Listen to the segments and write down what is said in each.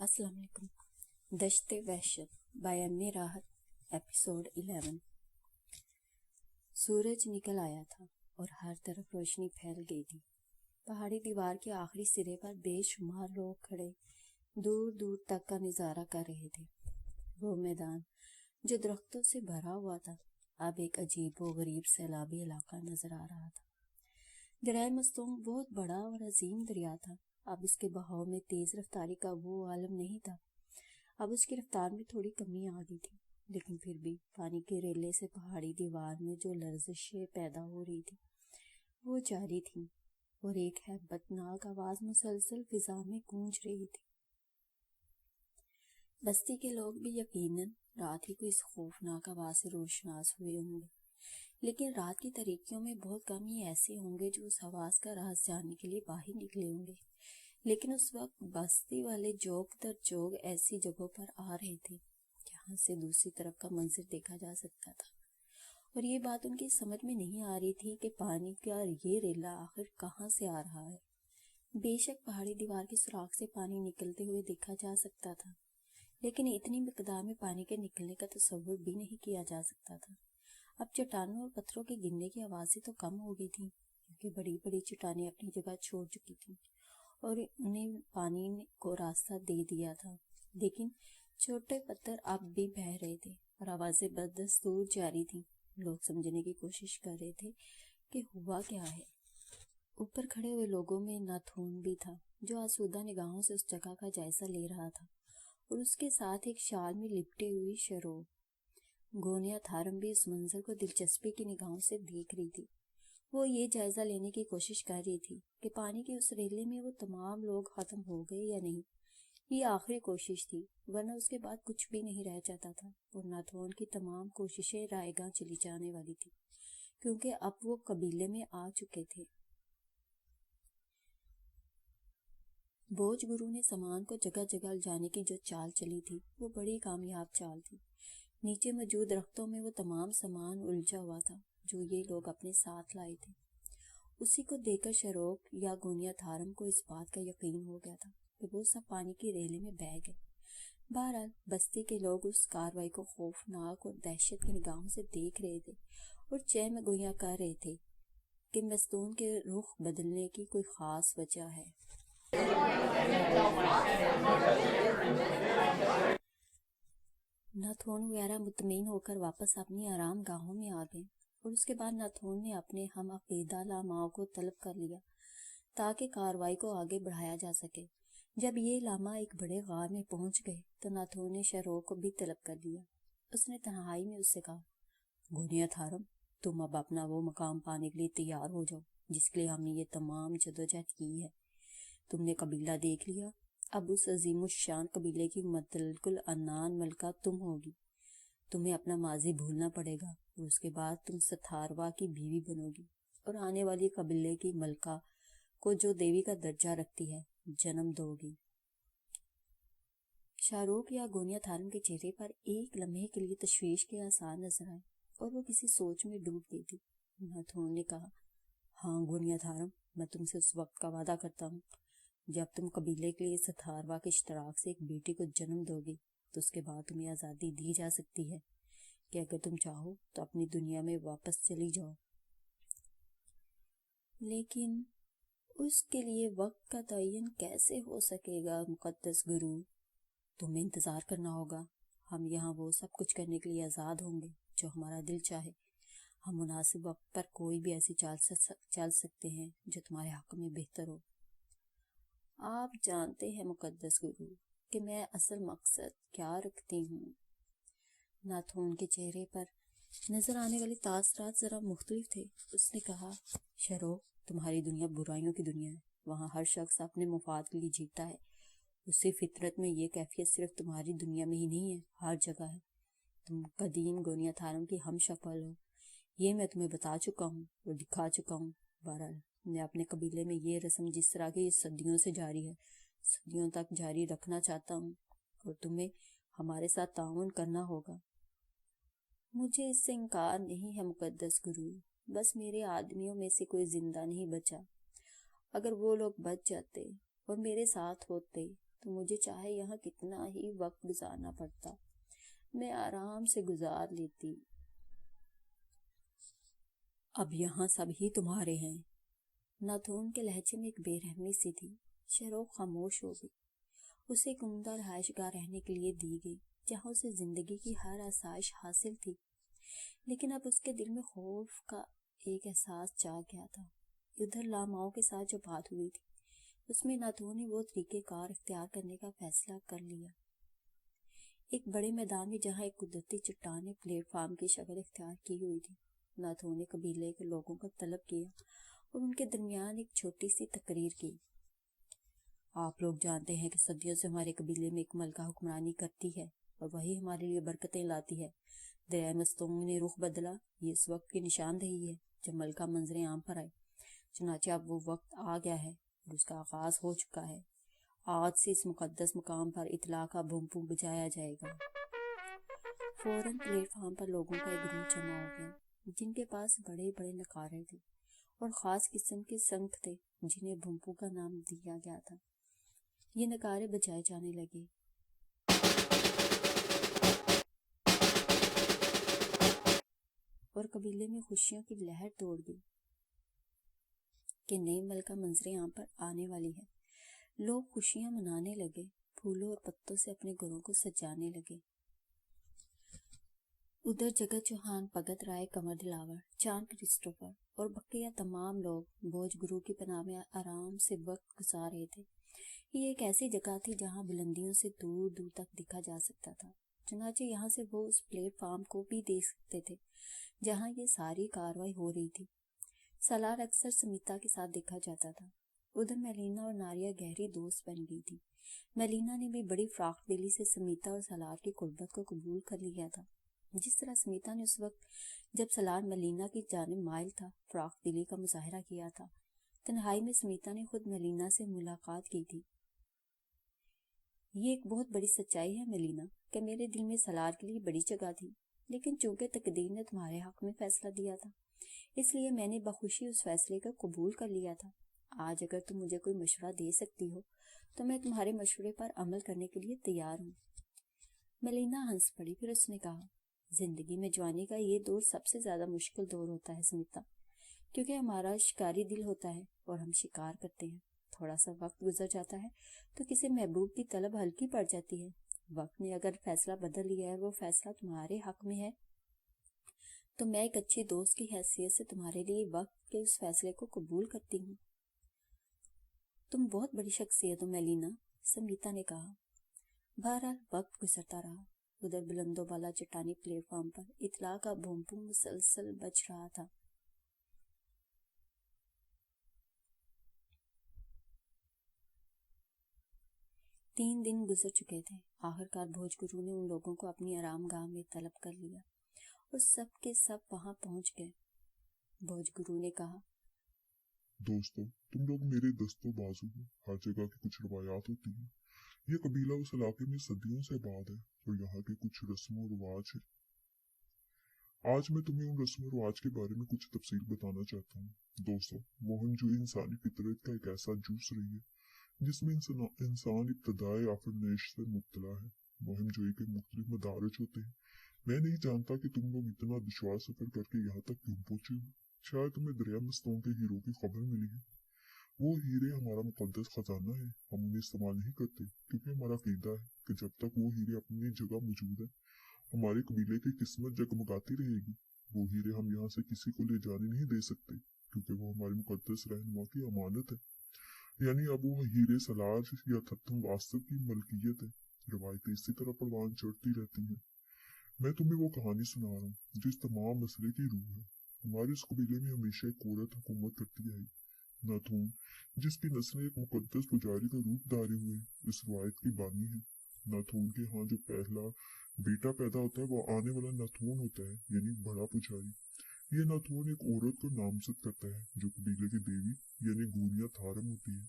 अस्सलाम वालेकुम। दश्ते वहशत बाय अम्मी राहत, एपिसोड 11। सूरज निकल आया था और हर तरफ रोशनी फैल गई थी। पहाड़ी दीवार के आखिरी सिरे पर बेशुमार लोग खड़े दूर दूर तक का नज़ारा कर रहे थे। वो मैदान जो दरख्तों से भरा हुआ था अब एक अजीब व गरीब सैलाबी इलाका नजर आ रहा था। दरिया मस्तूम बहुत बड़ा और अजीम दरिया था। अब इसके बहाव में तेज रफ्तारी का वो आलम नहीं था। अब उसकी रफ्तार में थोड़ी कमी आ गई थी, लेकिन फिर भी पानी के रेले से पहाड़ी दीवार में जो लर्जिशें पैदा हो रही थी वो जारी थी और एक हैबतनाक आवाज मुसलसल फिजा में गूंज रही थी। बस्ती के लोग भी यकीनन रात ही को इस खौफनाक आवाज से रोशनास हुए होंगे, लेकिन रात की तारीकियों में बहुत कम ही ऐसे होंगे जो उस आवाज का राज जानने के लिए बाहर निकले होंगे। लेकिन उस वक्त बस्ती वाले जोग दर जोग ऐसी जगहों पर आ रहे थे जहां से दूसरी तरफ का मंजर देखा जा सकता था, और ये बात उनकी समझ में नहीं आ रही थी कि पानी का ये रेला आखिर कहाँ से आ रहा है। बेशक पहाड़ी दीवार के सुराख से पानी निकलते हुए देखा जा सकता था, लेकिन इतनी मिकदार में पानी के निकलने का तस्वुर भी नहीं किया जा सकता था। अब चट्टानों और पत्थरों के गिरने की आवाजें तो कम हो गई थी, क्योंकि बड़ी बड़ी चट्टानें अपनी जगह छोड़ चुकी थीं और उन्हें पानी को रास्ता दे दिया था। लेकिन छोटे पत्थर अब भी बह रहे थे और आवाजें बदस्तूर जारी थीं। लोग समझने की कोशिश कर रहे थे कि हुआ क्या है। ऊपर खड़े हुए लोगों में नाथून भी था, जो आसूदा निगाहों से उस जगह का जायजा ले रहा था, और उसके साथ एक शाल में लिपटी हुई शरोब गोनिया थारम भी इस मंजर को दिलचस्पी की निगाहों से देख रही थी। वो ये जायजा लेने की कोशिश कर रही थी कि पानी के उस रेले में वो तमाम लोग खत्म हो गए या नहीं। ये आखिरी कोशिश थी, वरना उसके बाद कुछ भी नहीं रह जाता था और नाथोन की तमाम कोशिशें रायगां चली जाने वाली थी, क्योंकि अब वो कबीले में आ चुके थे। बोझ गुरु ने सामान को जगह जगह जाने की जो चाल चली थी वो बड़ी कामयाब चाल थी। नीचे मौजूद रख्तों में वो तमाम सामान उलझा हुआ था जो ये लोग अपने साथ लाए थे। उसी को देखकर शरोक या गोनिया थारम को इस बात का यकीन हो गया था कि वो सब पानी की रेले में बह गए। बहरहाल बस्ती के लोग उस कार्रवाई को खौफनाक और दहशत की निगाहों से देख रहे थे और चैन में गोया कर रहे थे कि मस्तून के रुख बदलने की कोई खास वजह है। नाथोन वगैरह मुतमईन होकर वापस अपनी आराम गाहों में आ गए और उसके बाद नाथोन ने अपने हम अकीदा लामाओं को तलब कर लिया ताकि कार्रवाई को आगे बढ़ाया जा सके। जब ये लामा एक बड़े गार में पहुंच गए तो नाथोन ने शरोक को भी तलब कर लिया। उसने तन्हाई में उससे कहा, गोनिया थारम, तुम अब अपना वो मकाम पाने के लिए तैयार हो जाओ जिसके लिए हमने ये तमाम जदोजहद की है। तुमने कबीला देख लिया, अब उस अजीमुशान कबीले की मतलकुल अनान मलका तुम होगी। तुम्हें अपना माजी भूलना पड़ेगा और उसके बाद तुम सथारवा की बीवी बनोगी और आने वाली कबीले की मलका को जो देवी का दर्जा रखती है जन्म दोगी। शाहरुख या गोनिया थारम के चेहरे पर एक लम्हे के लिए तशवीश के आसार नजर आए और वो किसी सोच में डूब गई थी। नाथोन ने कहा, हाँ गोनिया थारम, मैं तुमसे उस वक्त का वादा करता हूँ जब तुम कबीले के लिए सथारवा के इश्तराक से एक बेटी को जन्म दोगे तो उसके बाद तुम्हें आज़ादी दी जा सकती है कि अगर तुम चाहो तो अपनी दुनिया में वापस चली जाओ। लेकिन उसके लिए वक्त का तयन कैसे हो सकेगा मुकद्दस गुरु? तुम्हें इंतजार करना होगा। हम यहाँ वो सब कुछ करने के लिए आज़ाद होंगे जो हमारा दिल चाहे। हम मुनासिब वक्त पर कोई भी ऐसी चाल सकते हैं जो तुम्हारे हक में बेहतर हो। आप जानते हैं मुकद्दस गुरु कि मैं असल मकसद क्या रखती हूँ। नाथोन के चेहरे पर नजर आने वाले तासरात जरा मुख्तलिफ थे। उसने कहा, शरोक, तुम्हारी दुनिया बुराइयों की दुनिया है। वहाँ हर शख्स अपने मुफाद के लिए जीता है। उससे फितरत में ये कैफियत सिर्फ तुम्हारी दुनिया में ही नहीं है, हर जगह है। तुम कदीम गोनिया थारम की हम शक्ल हो, ये मैं तुम्हें बता चुका हूँ और दिखा चुका हूँ। बहरहाल मैं अपने कबीले में ये रस्म जिस तरह की सदियों से जारी है सदियों तक जारी रखना चाहता हूँ और तुम्हें हमारे साथ ताउन करना होगा। मुझे इससे इनकार नहीं है मुकद्दस गुरु, बस मेरे आदमियों में से कोई जिंदा नहीं बचा। अगर वो लोग बच जाते और मेरे साथ होते تو مجھے چاہے یہاں کتنا ہی وقت گزارنا پڑتا میں آرام سے گزار لیتی۔ اب یہاں سب ہی تمہارے ہیں۔ ناتھون کے لہجے میں ایک بے رحمی سی تھی۔ شروق خاموش ہو گئی۔ اسے ایک عمدہ رہائش گاہ رہنے کے لیے دی گئی جہاں اسے زندگی کی ہر آسائش حاصل تھی، لیکن اب اس کے دل میں خوف کا ایک احساس جاگ گیا تھا۔ ادھر لاماؤں کے ساتھ جو بات ہوئی تھی اس میں ناتھون نے وہ طریقہ کار اختیار کرنے کا فیصلہ کر لیا۔ ایک بڑے میدان میں جہاں ایک قدرتی چٹان نے پلیٹ فارم کی شکل اختیار کی ہوئی تھی، ناتھون نے قبیلے کے لوگوں کو طلب کیا اور ان کے درمیان ایک چھوٹی سی تقریر کی۔ آپ لوگ جانتے ہیں کہ صدیوں سے ہمارے قبیلے میں ایک ملکہ حکمرانی کرتی ہے اور وہی ہمارے لیے برکتیں لاتی ہے۔ دریائے مستونگ نے رخ بدلا، یہ اس وقت کی نشاندہی ہے جب ملکہ منظر عام پر آئے۔ چنانچہ اب وہ وقت آ گیا ہے اور اس کا آغاز ہو چکا ہے۔ آج سے اس مقدس مقام پر اطلاع کا بھونپوں بجایا جائے گا۔ فوراً پلیٹ فارم پر لوگوں کا ایک گروہ جمع ہو گیا جن کے پاس بڑے بڑے نقارے تھے اور خاص قسم کے سنکھ تھے جنہیں بھونپوں کا نام دیا گیا تھا۔ یہ نقارے بجائے جانے لگے۔ اور قبیلے میں خوشیوں کی لہر دوڑ گئی کہ نئی ملکہ منظر عام پر آنے والی ہے۔ لوگ خوشیاں منانے لگے، پھولوں اور پتوں سے اپنے گھروں کو سجانے لگے۔ ادھر جگت چوہان، بھگت رائے، کنور دلاور، چاند کرسٹوفر اور بقیہ تمام لوگ بھوج گرو کی پناہ میں آرام سے وقت گزار رہے تھے۔ یہ ایک ایسی جگہ تھی جہاں بلندیوں سے دور دور تک دیکھا جا سکتا تھا، چنانچہ یہاں سے وہ اس پلیٹ فارم کو بھی دیکھ سکتے تھے جہاں یہ ساری کاروائی ہو رہی تھی۔ سالار اکثر سمیتا کے ساتھ دیکھا جاتا تھا۔ ادھر میلینا اور ناریا گہری دوست بن گئی تھی۔ میلینا نے بھی بڑی فراخ دلی سے سمیتا اور سالار کی قربت کو قبول کر لیا تھا۔ جس طرح سمیتا نے اس وقت جب سالار میلینا کی جانب مائل تھا فراخ دلی کا مظاہرہ کیا تھا، تنہائی میں سمیتا نے خود میلینا سے ملاقات کی تھی۔ یہ ایک بہت بڑی سچائی ہے میلینا کہ میرے دل میں سالار کے لیے بڑی جگہ تھی، لیکن چونکہ تقدیر نے تمہارے حق میں فیصلہ دیا تھا اس لیے میں نے بخوشی اس فیصلے کو قبول کر لیا تھا۔ آج اگر تم مجھے کوئی مشورہ دے سکتی ہو تو میں تمہارے مشورے پر عمل کرنے کے لیے تیار ہوں۔ میلینا ہنس پڑی، پھر اس نے کہا، زندگی میں جوانی کا یہ دور سب سے زیادہ مشکل دور ہوتا ہے سمیتا، کیونکہ ہمارا شکاری دل ہوتا ہے اور ہم شکار کرتے ہیں۔ تھوڑا سا وقت گزر جاتا ہے تو کسی محبوب کی طلب ہلکی پڑ جاتی ہے۔ وقت نے اگر فیصلہ بدل لیا ہے اور وہ فیصلہ تمہارے حق میں ہے تو میں ایک اچھی دوست کی حیثیت سے تمہارے لیے وقت کے اس فیصلے کو قبول کرتی ہوں۔ تم بہت بڑی شخصیت ہو میلینا، سمیتا نے کہا۔ بہرحال وقت گزرتا رہا۔ ادھر بلند و بالا چٹانی پلیٹ فارم پر اطلاع کا بھونپوں مسلسل بج رہا تھا۔ تین دن گزر چکے تھے۔ آخرکار بھوج گرو نے ان لوگوں کو اپنی آرام گاہ میں طلب کر لیا اور سب کے سب وہاں پہنچ گئے۔ بھوج گرو نے کہا، دوستو، تم لوگ میرے دستوں بازو ہو۔ ہر جگہ کی کچھ روایات ہوتی ہیں۔ یہ قبیلہ اس علاقے میں صدیوں سے آباد ہے اور یہاں کے کچھ رسم و رواج ہیں۔ آج میں تمہیں ان رسم و رواج کے بارے میں کچھ تفصیل بتانا چاہتا ہوں۔ دوستو، موہن جوئی انسانی فطرت کا ایک ایسا جوش رہی ہے جس میں انسان ابتدائی آفرینش سے مبتلا ہے۔ موہن جوئی کے مختلف مدارج ہوتے ہیں۔ میں نہیں جانتا کہ تم لوگ اتنا دشوار سفر کر کے یہاں تک کیوں پہنچے ہو۔ شاید تمہیں دریا مستونگ کے ہیرو کی خبر ملی ہے۔ وہ ہیرے ہمارا مقدس خزانہ ہے۔ ہم انہیں استعمال نہیں کرتے کیونکہ ہمارا عقیدہ ہے کہ جب تک وہ ہیرے اپنی جگہ موجود ہیں ہمارے قبیلے کی قسمت جگمگاتی رہے گی۔ وہ ہیرے ہم یہاں سے کسی کو لے جانے نہیں دے سکتے کیونکہ وہ ہمارے مقدس رہنما کی امانت ہے۔ یعنی اب وہ ہیرے سالار یا تھتم واسطو کی ملکیت ہے۔ روایتیں اسی طرح پروان چڑھتی رہتی ہیں۔ میں تمہیں وہ کہانی سنا رہا ہوں جو اس تمام مسئلے کی روح ہے۔ ہمارے اس قبیلے میں ہمیشہ ایک عورت حکومت کرتی آئی، ناتھون، جس کی نسلیں ایک مقدس پجاری کا روپ دھارے ہوئے اس روایت کی بانی ہے۔ ناتھون کے ہاں جو پہلا بیٹا پیدا ہوتا ہے وہ آنے والا ناتھون ہوتا ہے، یعنی بڑا پجاری۔ یہ ناتھون ایک عورت کو نامزد کرتا ہے جو قبیلے کی دیوی یعنی گوریا تھارم ہوتی ہے۔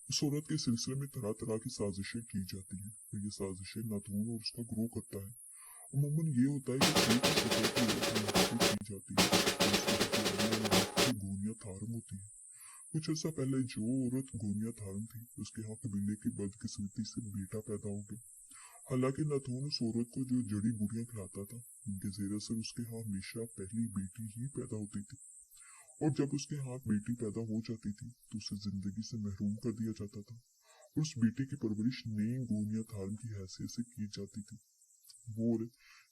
اس عورت کے سلسلے میں طرح طرح کی سازشیں کی جاتی ہیں اور یہ سازشیں ناتھون اور اس کا گروہ کرتا ہے۔ عموماً یہ ہوتا ہے کہ ایک شکل کی عورت منتخب کی جاتی ہے اور اس کی جو گوریا تھارم ہوتی ہے कुछ अर्सा पहले जो औरत गोनिया थारम थी उसके यहाँ कबीले की बदकिस्मती से बेटा पैदा हो गया। हालांकि नाथून उस औरत को जो जड़ी बूटियां खिलाता था उनके जेर असर उसके यहाँ हमेशा पहली बेटी ही पैदा होती थी, और जब उसके यहाँ बेटी पैदा हो जाती थी तो उसे जिंदगी से महरूम कर दिया जाता था, और उस बेटी की परवरिश नई गोनिया थारम की हैसियत से की जाती थी। वो औरत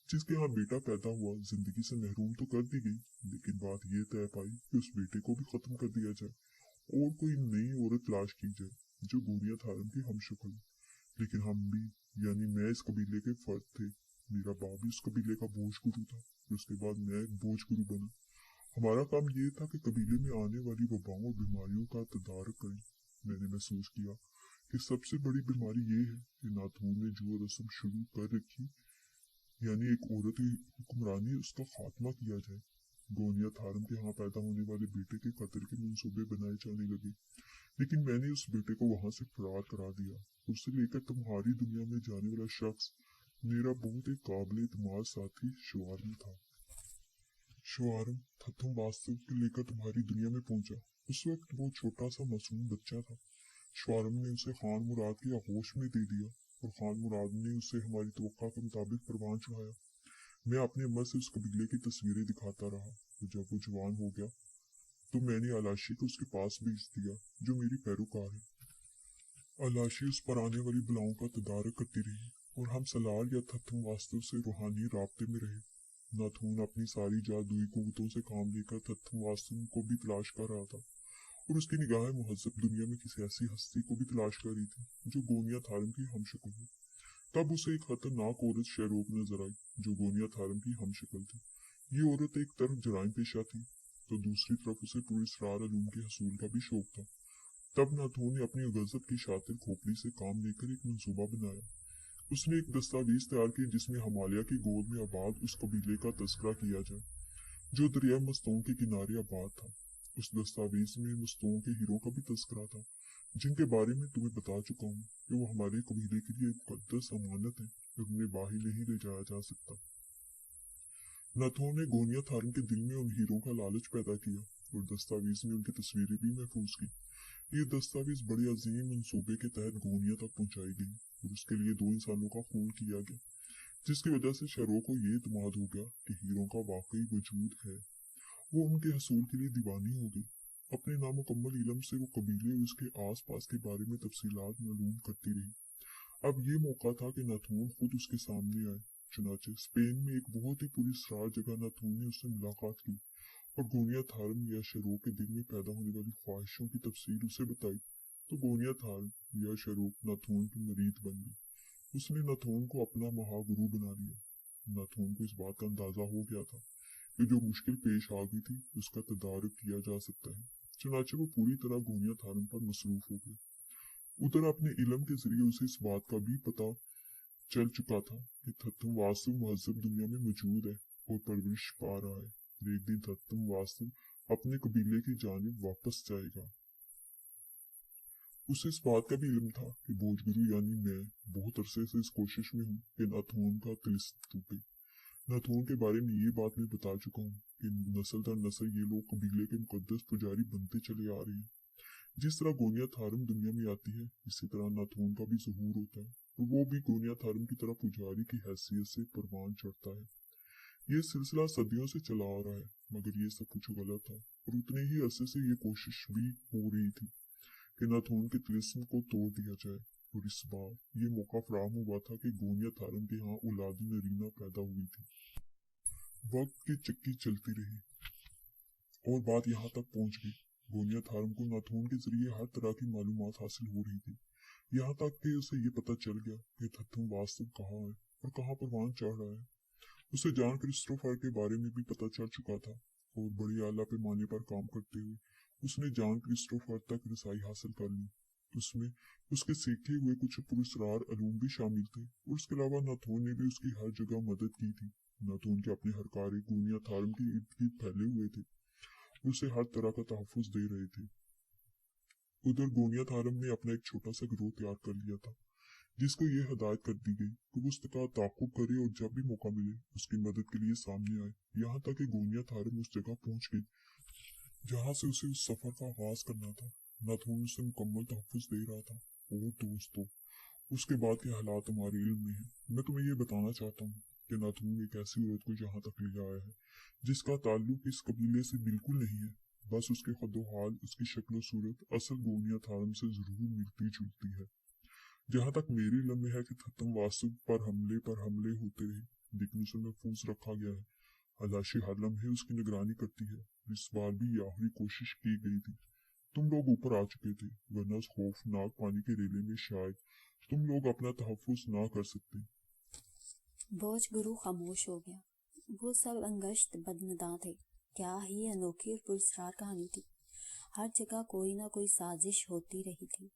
जिसके यहाँ बेटा पैदा हुआ जिंदगी से महरूम तो कर दी गई, लेकिन बात ये तय पाई कि उस बेटे को भी खत्म कर दिया जाए और कोई नई औरत तलाश की जाए जो गोनिया थारम की हमशक्ल हो। लेकिन हम भी, यानी मैं इस कबीले के फर्द थे। मेरा बाप भी उस कबीले का बोझ गुरु था, उसके बाद मैं एक बोझ गुरु बना। हमारा काम ये था कि कबीले में आने वाली वबाओं और बीमारियों का तदारक करें। मैंने महसूस किया कि सबसे बड़ी बीमारी ये है कि नाथून ने जो रस्म शुरू कर रखी, यानी एक औरत की हुक्मरानी, उसका खात्मा किया जाए। गोनिया थारम के यहाँ पैदा होने वाले बेटे के कत्ल के मंसूबे बनाए जाने लगे, लेकिन मैंने उस बेटे को वहां से फरार करा दिया। उसे लेकर तुम्हारी दुनिया में जाने वाला शख्स मेरा बहुत ही काबिल एतमाद साथी शवारम था। शवारम थत्थम वास्तव को लेकर तुम्हारी दुनिया में पहुंचा। उस वक्त वो छोटा सा मासूम बच्चा था। शवारम ने उसे खान मुराद के आगोश में दे दिया और खान मुराद ने उसे हमारी तवक्का के मुताबिक परवान चढ़ाया। मैं अपने अम्मा से उस कबीले की तस्वीरें दिखाता रहा, तो जब वो जवान हो गया तो मैंने अलाशी को उसके पास भेज दिया जो मेरी पैरोकार है। अलाशी उस पर आने वाली बलाओं का तदारक करती रही और हम सलाल या थत्थम वास्तव से रूहानी राब्ते में रहे। नाथून अपनी सारी जादुई कुव्वतों से काम लेकर थत्थम वास्तव को भी तलाश कर रहा था, और उसकी निगाहें मुहज़्ज़ब दुनिया में किसी ऐसी हस्ती को भी तलाश कर रही थी जो गोनिया थारम की हमशक्ल हो। तब उसे एक खतरनाक औरत शेरोक नजर आई जो गोनिया थारम की हमशक्ल थी। ये औरत एक तरफ जराइम पेशा थी तो दूसरी तरफ उसे पुरस्रार अलूम के हसूल का भी शौक था। तब नाथून ने अपनी गजब की शातिर खोपड़ी से काम लेकर एक मंसूबा बनाया। उसने एक दस्तावेज तैयार किया जिसमें हिमालय की गोद में आबाद उस कबीले का तस्करा किया जाए जो दरिया मस्तों के किनारे आबाद था। उस दस्तावेज में मस्तों के हीरो का भी तस्करा था जिनके बारे में तुम्हें बता चुका हूँ कि वो हमारे कबीले के लिए मुकद्दस अमानत है और उन्हें बाहर नहीं ले जाया जा सकता। नाथून ने गोनिया थारम के दिल में उन हीरो का लालच पैदा किया और दस्तावेज में उनकी तस्वीरें भी महफूज की। ये दस्तावेज बड़े अजीम मंसूबे के तहत गोनिया तक पहुंचाई गई और उसके लिए 2 इंसानों का खून किया गया, जिसकी वजह से शेरों को ये इत्मीनान हो गया कि हीरो का वाकई वजूद है। वो उनके हसूल के लिए दीवानी हो गई। अपने नामुकम्मल इलम से वो कबीले और उसके आस पास के बारे में तफसीलात मालूम करती रही। अब ये मौका था कि नाथून खुद उसके सामने आए। चुनाचे स्पेन में एक बहुत ही पुरस्कार जगह नाथून ने उससे मुलाकात की और गोनिया थारम या शेरों के दिल में पैदा होने वाली ख्वाहिशों की तफसील उसे बताई। तो गोनिया थारम या शेरों नाथून की मरीद बन गई। उसने नाथून को अपना महागुरु बना लिया। नाथून को इस बात का अंदाजा हो गया था कि जो मुश्किल पेश आ गई थी उसका तदारक किया जा सकता है। चुनाचे वो पूरी तरह गोनिया थारम पर मसरूफ हो गया। उधर अपने इलम के जरिए उसे इस बात का भी पता चल चुका था कि थत्थम वास्तव महज़ब दुनिया में मौजूद है और परवरिश पा रहा है। और एक दिन थत्थम वास्तव अपने कबीले की जानिब वापस जाएगा। उसे इस बात का भी इल्म था कि बोझगुरु यानी मैं बहुत अरसे से इस कोशिश में हूँ कि नाथून का तिलिस्म टूटे। नाथून के बारे में ये बात मैं बता चुका हूँ कि नस्ल दर नस्ल ये लोग कबीले के मुकद्दस पुजारी बनते चले आ रहे हैं। जिस तरह गोनिया थारम दुनिया में आती है इसी तरह नाथून का भी ज़हूर होता है और वो भी गोनिया थारम की तरह पुजारी की हैसियत से परवान चढ़ता है। ये सिलसिला सदियों से चला आ रहा है, मगर ये सब कुछ गलत था और उतने ही अरसे से ये कोशिश भी हो रही थी कि नाथून के तिलिस्म को तोड़ दिया जाए। और इस बार ये मौका फराहम हुआ था कि गोनिया थारम के यहाँ औलाद नरीना पैदा हुई थी। वक्त की चक्की चलती रही और बात यहाँ तक पहुँच गई। गोनिया थारम को नाथून के जरिए हर तरह की मालूमात हासिल हो रही थी, यहाँ तक कि उसे ये पता चल गया कि थत्थम वास्तव कहाँ है और कहाँ परवान चढ़ रहा है। उसे जॉन क्रिस्टोफर के बारे में भी पता चल चुका था और बड़ी आला पैमाने पर काम करते हुए उसने जॉन क्रिस्टोफर तक रसाई हासिल कर ली। उसमें उसके सीखे हुए कुछ पुरस्कार अलूम भी शामिल थे और उसके अलावा नाथून ने भी उसकी हर जगह मदद की थी। नाथून के अपने हर कार्य गोनिया थारम के इर्द गिर्द फैले हुए थे, उसे हर तरह का तहफ़्फ़ुज़ दे रहे थे। उधर गोनिया थारम ने अपना एक छोटा सा गिरोह तैयार कर लिया था जिसको ये हिदायत कर दी गई कि वो उसका ताक़ुब करे और जब भी मौका मिले उसकी मदद के लिए सामने आए। यहाँ तक कि गोनिया थारम उस जगह पहुंच गई जहाँ से उसे उस सफर का आगाज करना था। नाथून उसे मुकम्मल तहफ़्फ़ुज़ दे रहा था। और दोस्तों, उसके बाद के हालात हमारे इल्म में है। मैं तुम्हें ये बताना चाहता हूँ कि नाथून एक ऐसी औरत को यहाँ तक ले आया है जिसका ताल्लुक इस कबीले से बिल्कुल नहीं है। बस उसके कद्दो-हाल, उसकी शक्ल सूरत असल गोनिया थारम से जरूर मिलती जुलती है। जहाँ तक मेरी इल्म में है कि थत्तम वासुब पर हमले होते रहे, लेकिन उसे महफूज रखा गया है। हलाशी हर लम्हे उसकी निगरानी करती है। इस बार भी ये आखिरी कोशिश की गई थी। तुम लोग ऊपर आ चुके थे, वरना उस खौफनाक पानी के रेले में शायद तुम लोग अपना तहफ़्फ़ुज़ ना कर सकते। बोझ गुरु खामोश हो गया। वो सब अंगश्त बदनदां थे। क्या ही अनोखी और पुरस्कार कहानी थी। हर जगह कोई ना कोई साजिश होती रही थी।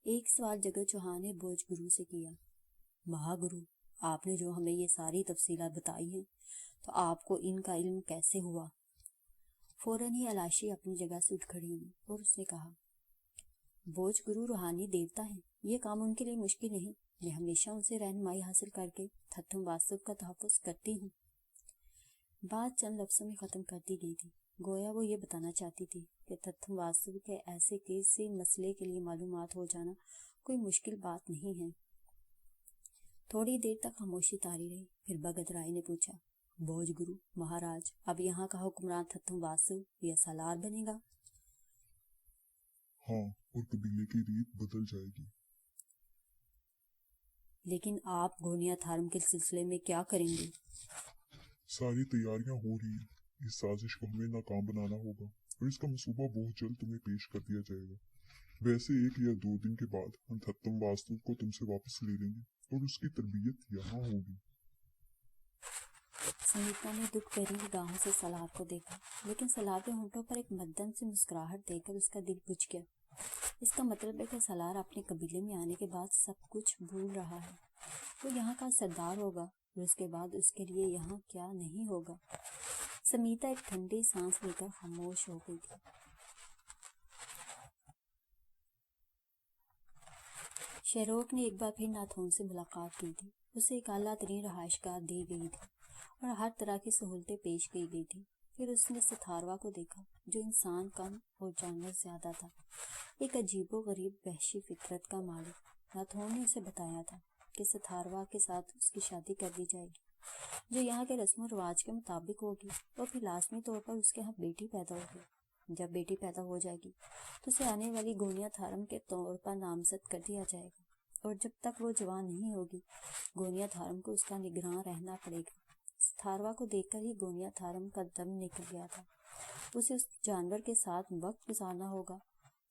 एक सवाल जगत चौहान ने बोझ गुरु से किया। महागुरु, आपने जो हमें ये सारी तफसीलात बताई हैं, तो आपको इनका इल्म कैसे हुआ? फौरन ही अलाशी अपनी जगह से उठ खड़ी हुई और उसने कहा, बोझ गुरु रूहानी देवता हैं, ये काम उनके लिए मुश्किल नहीं। मैं हमेशा उनसे रहनुमाई हासिल करके थत्थम वास्तव का तहफ़्फ़ुज़ करती हूँ। बात चंद लफ्ज़ों में ख़त्म कर दी गई थी। गोया वो ये बताना चाहती थी कि थत्थम वास्तव के ऐसे किसी मसले के लिए मालूमात हो जाना कोई मुश्किल बात नहीं है। थोड़ी देर तक खामोशी तारी रही। फिर भगत राय ने पूछा, बोझ गुरु महाराज, अब यहाँ का हुक्मरान थत्थम वास्तव या सालार बनेगा? हाँ, और कबीले की रीत बदल जाएगी। लेकिन आप गोनिया थारम के सिलसिले में क्या करेंगे? सारी तैयारियां हो रही हैं। इस साजिश को हमें नाकाम बनाना होगा और इसका मंसूबा बहुत जल्द तुम्हें पेश कर दिया जाएगा। वैसे 1 या 2 दिन के बाद हम थत्तम वास्तु को तुमसे वापस ले लेंगे और उसकी तरबियत यहाँ होगी। समीता ने दुख भरी निगाहों से सलार को देखा, लेकिन सलार के होंठों पर एक मध्यम से मुस्कुराहट देखकर उसका दिल बुझ गया। इसका मतलब है कि सलार अपने कबीले में आने के बाद सब कुछ भूल रहा है। वो यहाँ का सरदार होगा और उसके बाद उसके लिए यहाँ क्या नहीं होगा। समीता एक ठंडी सांस लेकर खामोश हो गई थी। शेरोक ने एक बार फिर नाथून से मुलाकात की थी। उसे एक आला तरीन रहायशगाह दी गई थी और हर तरह की सहूलतें पेश की गई थी। फिर उसने सथारवा को देखा, जो इंसान कम और जानवर ज्यादा था। एक अजीबो गरीब वहशी फितरत का मालिक। नाथून ने उसे बताया था कि सथारवा के साथ उसकी शादी कर दी जाएगी, जो यहाँ के रस्म और रिवाज के मुताबिक होगी, और फिर लाजमी तौर पर उसके यहाँ बेटी पैदा होगी। जब बेटी पैदा हो जाएगी तो उसे आने वाली गोनिया थारम के तौर पर नामजद कर दिया जाएगा, और जब तक वो जवान नहीं होगी गोनिया थारम को उसका निगरान रहना पड़ेगा। थारवा को देखकर ही गोनिया थारम का दम निकल गया था। उसे उस जानवर के साथ वक्त गुजारना होगा।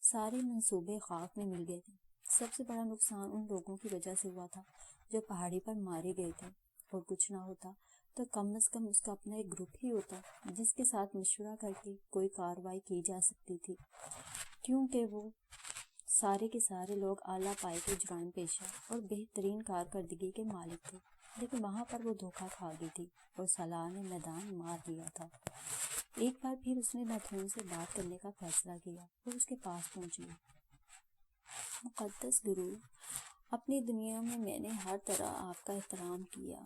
सारे मंसूबे खाक में मिल गए थे। सबसे बड़ा नुकसान उन लोगों की वजह से हुआ था जो पहाड़ी पर मारे गए थे, और कुछ ना होता तो कम से कम उसका अपना एक ग्रुप ही होता जिसके साथ मशवरा करके कोई कार्रवाई की जा सकती थी, क्योंकि वो सारे के सारे लोग आला पाए के जुराम पेशा और बेहतरीन कारकर्दगी के मालिक थे। लेकिन वहां पर वो धोखा खा गई थी और सलार ने मैदान मार दिया था। एक बार फिर उसने नाथून से बात करने का फैसला किया और उसके पास पहुंची। मुकद्दस गुरु, अपनी दुनिया में मैंने हर तरह आपका एहतराम किया।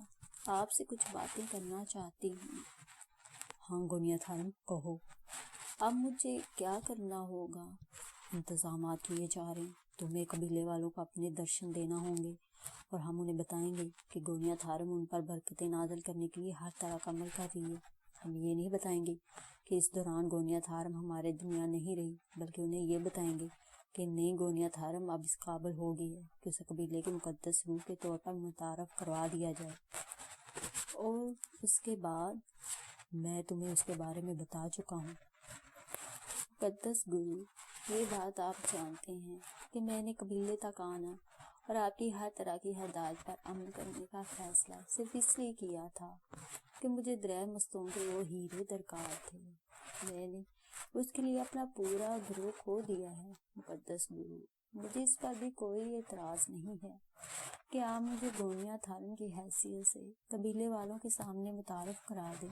आपसे कुछ बातें करना चाहती हूँ। हाँ गोनिया थारम, कहो। अब मुझे क्या करना होगा? इंतजामात किए जा रहे हैं। तुम्हें कबीले वालों को अपने दर्शन देना होंगे और हम उन्हें बताएंगे कि गोनिया थारम उन पर बरकतें नाज़िल करने के लिए हर तरह का अमल कर रही है। हम ये नहीं बताएंगे कि इस दौरान गोनिया थारम हमारे दुनिया नहीं रही, बल्कि उन्हें ये बताएंगे कि नई गोनिया थारम अब इस काबिल हो गई है कि उसे कबीले के मुकद्दस रूह के तौर पर मुतारफ करवा दिया जाए। और उसके बाद मैं तुम्हें उसके बारे में बता चुका हूँ। मुकद्दस गुरु, ये बात आप जानते हैं कि मैंने कबीले तक आना और आपकी हर तरह की हदायत पर अमल करने का फैसला सिर्फ इसलिए किया था कि मुझे दरिया मस्तूम के वो हीरे दरकार थे। मैंने उसके लिए अपना पूरा गिरोह खो दिया है। मुकद्दस गुरु, मुझे इस पर भी कोई एतराज़ नहीं है कि आप मुझे गोनिया थारम की हैसियत से कबीले वालों के सामने मुतारफ करा दें,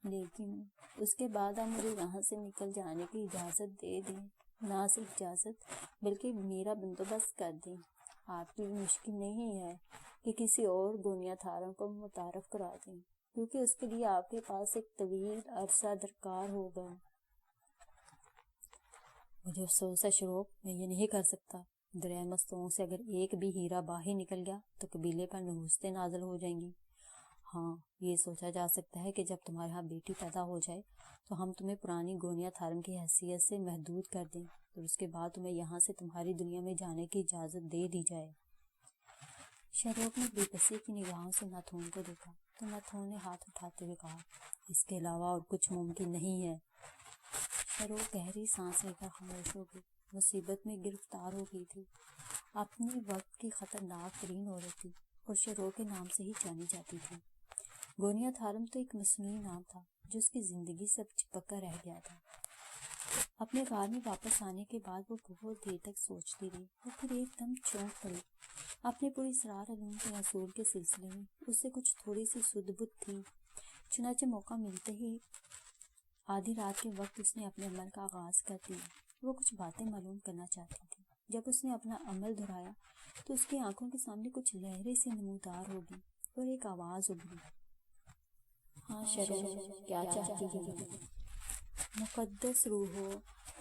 लेकिन उसके बाद आप मुझे यहाँ से निकल जाने की इजाज़त दे दें। ना सिर्फ इजाज़त, बल्कि मेरा बंदोबस्त कर दें। आपके लिए मुश्किल नहीं है कि किसी और गोनिया थारम को मुतारफ करा दें, क्योंकि उसके लिए आपके पास एक तवील अरसा दरकार होगा। مجھے افسوس ہے شروق، میں یہ نہیں کر سکتا۔ دریائے مستونگ سے اگر ایک بھی ہیرا باہر نکل گیا تو قبیلے پر نحوستیں نازل ہو جائیں گی۔ ہاں، یہ سوچا جا سکتا ہے کہ جب تمہارے ہاں بیٹی پیدا ہو جائے تو ہم تمہیں پرانی گونیا تھارم کی حیثیت سے محدود کر دیں اور اس کے بعد تمہیں یہاں سے تمہاری دنیا میں جانے کی اجازت دے دی جائے۔ شروق نے بے بسی کی نگاہوں سے ناتھون کو دیکھا تو ناتھون نے ہاتھ اٹھاتے ہوئے کہا، اس کے علاوہ اور کچھ ممکن نہیں ہے۔ شروق گہری سانس لے کر خاموش ہو گئی۔ مصیبت میں گرفتار ہو گئی تھی، اپنے وقت کی خطرناک ترین عورت تھی اور شروق کے نام سے ہی جانی جاتی تھی۔ گونیا تھارم تو ایک مصنوعی نام تھا جو اس کی زندگی سے چپک کر رہ گیا تھا۔ اپنے غار میں واپس آنے کے بعد وہ بہت دیر تک سوچتی رہی اور پھر ایک دم چونک پڑی۔ اپنے پوری اسرار علوم کے حصول کے سلسلے میں اس سے کچھ تھوڑی سی سدھ بودھ تھی۔ چنانچہ موقع ملتے ہی آدھی رات کے وقت اس نے اپنے عمل کا آغاز کر دیا۔ وہ کچھ باتیں معلوم کرنا چاہتی تھی۔ جب اس نے اپنا عمل دہرایا تو اس کی آنکھوں کے سامنے کچھ لہریں سے نمودار ہو گئی اور ایک آواز ابھری، ہاں شروق، کیا چاہتی ہوں؟ مقدس روحو،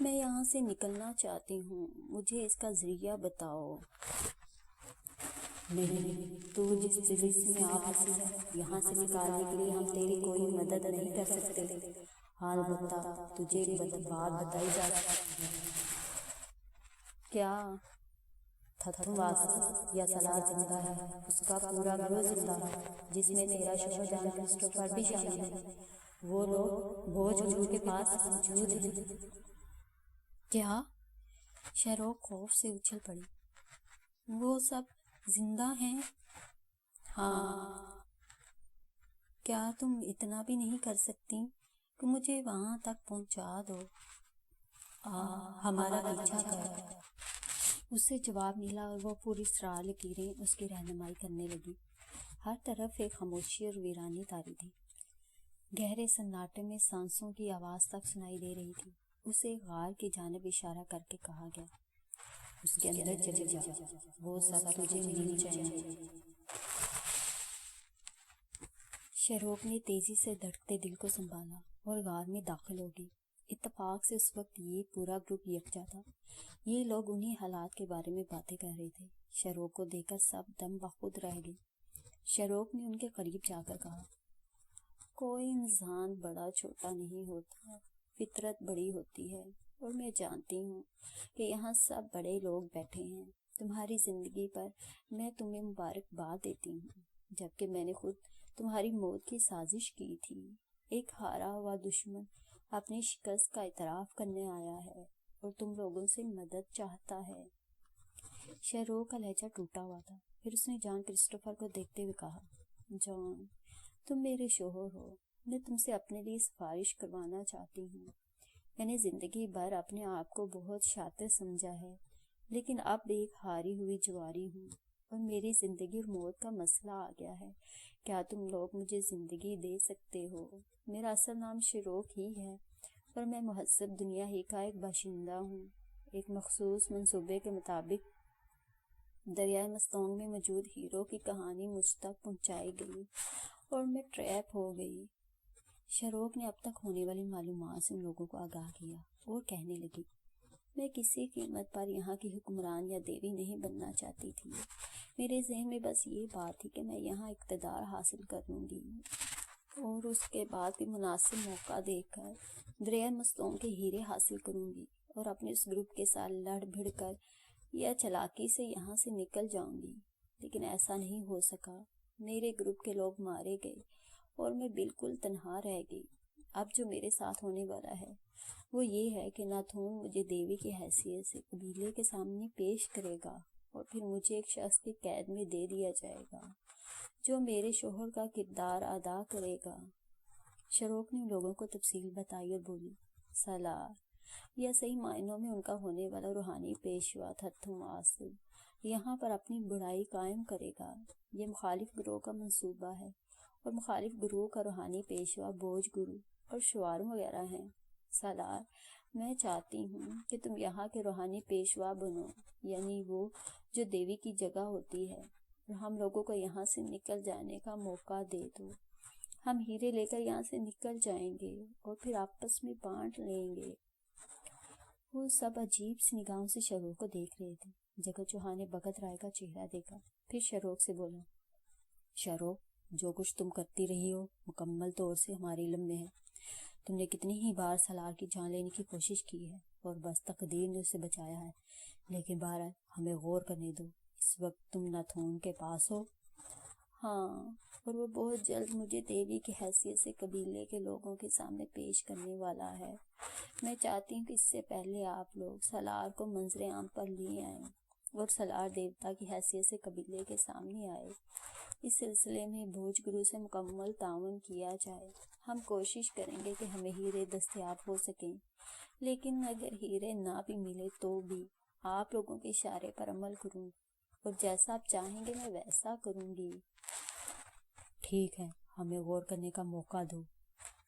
میں یہاں سے نکلنا چاہتی ہوں، مجھے اس کا ذریعہ بتاؤ۔ نہیں، تو جس جسم میں آپ پھنسی ہے یہاں سے نکالنے کے لیے ہم تیری کوئی مدد نہیں کر سکتے۔ البتہ تجھے ایک بات بتائی جا سکتی ہے۔ کیا؟ تھتھم واسو یا سلار زندہ ہے، اس کا پورا گروہ زندہ ہے، جس میں تیرا شوہر جان کرسٹوفر بھی شامل ہے۔ وہ لوگ بوجھ گرو کے پاس موجود ہیں۔ کیا؟ شروق خوف سے اچھل پڑی۔ وہ سب زندہ ہیں؟ ہاں۔ کیا تم اتنا بھی نہیں کر سکتی کہ مجھے وہاں تک پہنچا دو؟ ہمارا پیچھا کر۔ اسے جواب ملا اور وہ پوری اسرار لکیریں اس کی رہنمائی کرنے لگی۔ ہر طرف ایک خاموشی اور ویرانی طاری تھی۔ گہرے سناٹے میں سانسوں کی آواز تک سنائی دے رہی تھی۔ اسے غار کی جانب اشارہ کر کے کہا گیا، اس کے اندر چلی جا، وہ سب تجھے مل جائیں گے۔ شروق نے تیزی سے دھڑکتے دل کو سنبھالا اور غار میں داخل ہو گئی۔ اتفاق سے اس وقت یہ پورا گروپ یکجا تھا۔ یہ لوگ انہی حالات کے بارے میں باتیں کر رہے تھے۔ شروق کو دیکھ کر سب دم بخود رہ گئے۔ شروق نے ان کے قریب جا کر کہا، کوئی انسان بڑا چھوٹا نہیں ہوتا، فطرت بڑی ہوتی ہے، اور میں جانتی ہوں کہ یہاں سب بڑے لوگ بیٹھے ہیں۔ تمہاری زندگی پر میں تمہیں مبارکباد دیتی ہوں، جبکہ میں نے خود تمہاری موت کی سازش کی تھی۔ ایک ہارا ہوا دشمن اپنی شکست کا اعتراف کرنے آیا ہے اور تم لوگوں سے مدد چاہتا ہے۔ شروق کا لہجہ ٹوٹا ہوا تھا۔ پھر اس نے جان کرسٹوفر کو دیکھتے ہوئے کہا، جان، تم میرے شوہر ہو، میں تم سے اپنے لیے سفارش کروانا چاہتی ہوں۔ میں نے زندگی بھر اپنے آپ کو بہت شاطر سمجھا ہے، لیکن اب ایک ہاری ہوئی جواری ہوں اور میری زندگی اور موت کا مسئلہ آ گیا ہے۔ کیا تم لوگ مجھے زندگی دے سکتے ہو؟ میرا اصل نام شروق ہی ہے اور میں مہذب دنیا ہی کا ایک باشندہ ہوں۔ ایک مخصوص منصوبے کے مطابق دریائے مستونگ میں موجود ہیرو کی کہانی مجھ تک پہنچائی گئی اور میں ٹریپ ہو گئی۔ شروق نے اب تک ہونے والی معلومات سے ان لوگوں کو آگاہ کیا اور کہنے لگی، میں کسی قیمت پر یہاں کی حکمران یا دیوی نہیں بننا چاہتی تھی۔ میرے ذہن میں بس یہ بات تھی کہ میں یہاں اقتدار حاصل کر لوں گی اور اس کے بعد بھی مناسب موقع دیکھ کر دریائے مستونگ کے ہیرے حاصل کروں گی اور اپنے اس گروپ کے ساتھ لڑ بھڑ کر یا چلاکی سے یہاں سے نکل جاؤں گی۔ لیکن ایسا نہیں ہو سکا۔ میرے گروپ کے لوگ مارے گئے اور میں بالکل تنہا رہ گئی۔ اب جو میرے ساتھ ہونے والا ہے وہ یہ ہے کہ ناتھون مجھے دیوی کی حیثیت سے قبیلے کے سامنے پیش کرے گا اور پھر مجھے ایک شخص کی قید میں دے دیا جائے گا جو میرے شوہر کا کردار ادا کرے گا۔ شروق نے لوگوں کو تفصیل بتائی اور بولی، سالار یا صحیح معنوں میں ان کا ہونے والا روحانی پیشوا تھتھم واسو یہاں پر اپنی بڑائی قائم کرے گا۔ یہ مخالف گروہ کا منصوبہ ہے اور مخالف گروہ کا روحانی پیشوا بوجھ گرو اور شواروں وغیرہ ہیں۔ سالار، میں چاہتی ہوں کہ تم یہاں کے روحانی پیشوا بنو، یعنی وہ جو دیوی کی جگہ ہوتی ہے، اور ہم لوگوں کو یہاں سے نکل جانے کا موقع دے دو۔ ہم ہیرے لے کر یہاں سے نکل جائیں گے اور پھر آپس میں بانٹ لیں گے۔ वो सब अजीब सी निगाहों से शरोक को देख रहे थे। जगत चौहान ने भगत राय का चेहरा देखा, फिर शरोक से बोला, शरोक, जो कुछ तुम करती रही हो मुकम्मल तौर से हमारे इल्म में है। तुमने कितनी ही बार सलार की जान लेने की कोशिश की है और बस तकदीर ने उसे बचाया है, लेकिन बहरहाल हमें गौर करने दो। इस वक्त तुम नाथून के पास हो। हाँ, और वो बहुत जल्द मुझे देवी की हैसियत से कबीले के लोगों के सामने पेश करने वाला है। मैं चाहती हूँ कि इससे पहले आप लोग सलार को मंजर आम पर लिए आए और सलार देवता की हैसियत से कबीले के सामने आए। इस सिलसिले में भोज गुरु से मुकम्मल ताउन किया जाए। हम कोशिश करेंगे कि हमें हीरे दस्तयाब हो सकें, लेकिन अगर हीरे ना भी मिले तो भी आप लोगों के इशारे पर अमल करूँगी और जैसा आप चाहेंगे मैं वैसा करूँगी। ठीक है, हमें गौर करने का मौका दो,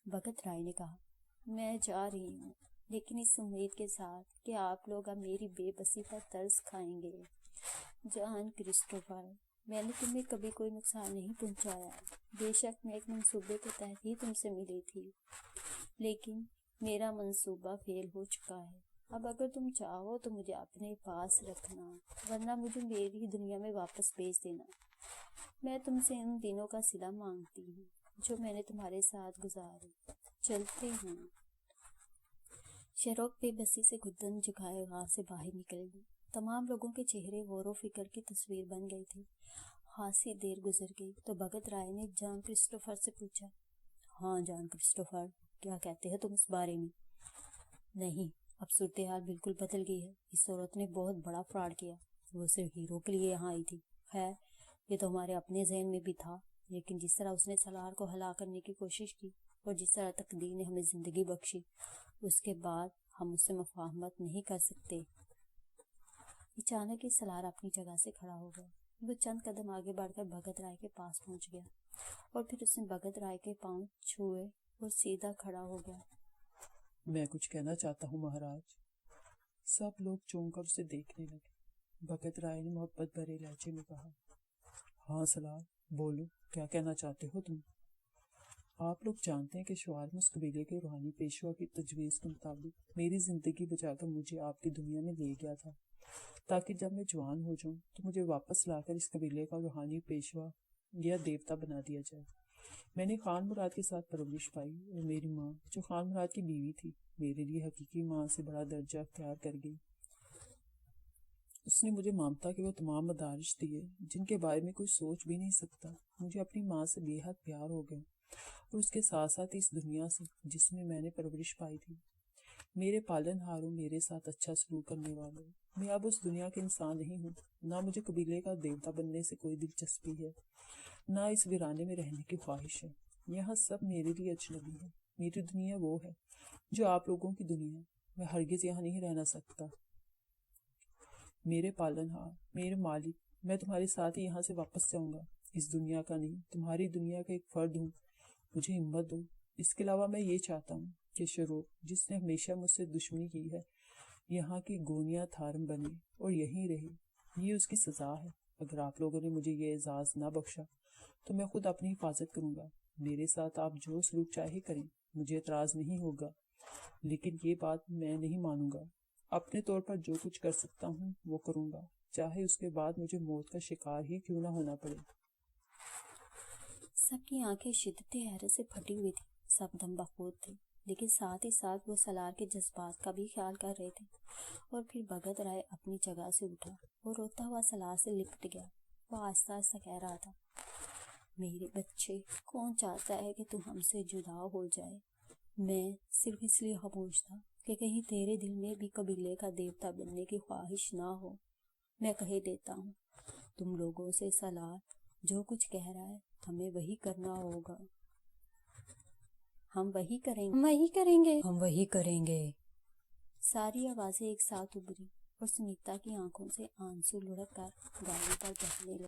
भगत राय ने कहा। मैं जा रही हूँ, लेकिन इस उम्मीद के साथ कि आप लोग अब मेरी बेबसी पर तरस खाएंगे। जॉन क्रिस्टोफर, मैंने तुम्हें कभी कोई नुकसान नहीं पहुंचाया। बेशक मैं एक मंसूबे के तहत ही तुमसे मिली थी, लेकिन मेरा मंसूबा फेल हो चुका है। अब अगर तुम चाहो तो मुझे अपने पास रखना, वरना मुझे मेरी दुनिया में वापस भेज देना। मैं तुमसे इन दिनों का सिला मांगती हूँ जो मैंने तुम्हारे साथ गुजारे। चलते हैं। शरोक बेबसी से गुद्दन झुकाए वहां से बाहर निकल गई। तमाम लोगों के चेहरे गौर फिक्र की तस्वीर बन गई थी। खासी देर गुजर गई तो भगत राय ने जॉन क्रिस्टोफर से पूछा, हाँ जॉन क्रिस्टोफर, क्या कहते हैं तुम इस बारे में? नहीं, अब सूरत हाल बिल्कुल बदल गई है। इस औरत ने बहुत बड़ा फ्रॉड किया। वो सिर्फ हीरो के लिए यहाँ आई थी। खैर, ये तो हमारे अपने जहन में भी था, लेकिन जिस तरह उसने सलार को हला करने की कोशिश की और जिस तरह तकदीर ने हमें जिंदगी बख्शी, उसके बाद हम उससे मुफाहमत नहीं कर सकते। अचानक ही सलार अपनी जगह से खड़ा हो गया। वो चंद कदम आगे बढ़कर भगत राय के पास पहुंच गया और फिर उसने भगत राय के पांव छुए और सीधा खड़ा हो गया। मैं कुछ कहना चाहता हूँ महाराज। सब लोग चौंक कर उसे देखने लगे। भगत राय ने मोहब्बत भरे लहजे में कहा, हाँ सलार, बोलो, क्या कहना चाहते हो तुम? आप लोग जानते हैं कि शवारमुस कबीले के रूहानी पेशवा की तजवीज़ के मुताबिक मेरी जिंदगी बचाकर मुझे आपकी दुनिया में ले गया था, ताकि जब मैं जवान हो जाऊं तो मुझे वापस लाकर इस कबीले का रूहानी पेशवा या देवता बना दिया जाए। मैंने खान मुराद के साथ परवरिश पाई और मेरी माँ, जो खान मुराद की बीवी थी, मेरे लिए हकीकी माँ से बड़ा दर्जा अख्तियार कर गई। उसने मुझे ममता के वो तमाम मदारिश दिए जिनके बारे में कोई सोच भी नहीं सकता। मुझे अपनी माँ से बेहद प्यार हो गया और उसके साथ साथ इस दुनिया से जिसमें मैंने परवरिश पाई थी। मेरे पालनहारों, मेरे साथ अच्छा सलूक करने वालों, मैं अब उस दुनिया के इंसान नहीं हूँ। ना मुझे कबीले का देवता बनने से कोई दिलचस्पी है, ना इस वीराने में रहने की ख्वाहिश है। यहाँ सब मेरे लिए अजनबी है। मेरी दुनिया वो है जो आप लोगों की दुनिया है। मैं हरगिज यहाँ नहीं रहना सकता। मेरे पालनहार, मेरे मालिक, मैं तुम्हारे साथ ही यहाँ से वापस जाऊंगा। इस दुनिया का नहीं, तुम्हारी दुनिया का एक फर्द हूँ। मुझे हिम्मत दो। इसके अलावा मैं ये चाहता हूँ कि शरोक, जिसने हमेशा मुझसे दुश्मनी की है, यहाँ की गोनिया थारम बने और यहीं रहे। ये उसकी सजा है। अगर आप लोगों ने मुझे ये एजाज ना बख्शा तो मैं खुद अपनी हिफाजत करूंगा। मेरे साथ आप जो सलूक चाहे करें, मुझे एतराज नहीं होगा, लेकिन ये बात मैं नहीं मानूंगा। अपने तौर पर जो कुछ कर सकता हूँ वो करूंगा, चाहे उसके बाद मुझे मौत का शिकार ही क्यों ना होना पड़े। सबकी आंखें शिद्दत हैरत से फटी हुई थी। सब दम बखूद थे, लेकिन साथ ही साथ वो सलार के जज्बात का भी ख्याल कर रहे थे। और फिर भगत राय अपनी जगह से उठा और रोता हुआ सलार से लिपट गया। वो आहिस्ता आहिस्ता कह रहा था, मेरे बच्चे, कौन चाहता है कि तू हमसे जुदा हो जाए? मैं सिर्फ इसलिए खामोश था कि कहीं तेरे दिल में भी कबीले का देवता बनने की ख्वाहिश ना हो। मैं कह देता हूँ, तुम लोगों से सलार जो कुछ कह रहा है हमें वही करना होगा। हम वही करेंगे। सारी आवाजें एक साथ उभरी और सुनीता की आंखों से आंसू लुढ़क कर गाड़ी पर बहने लगे।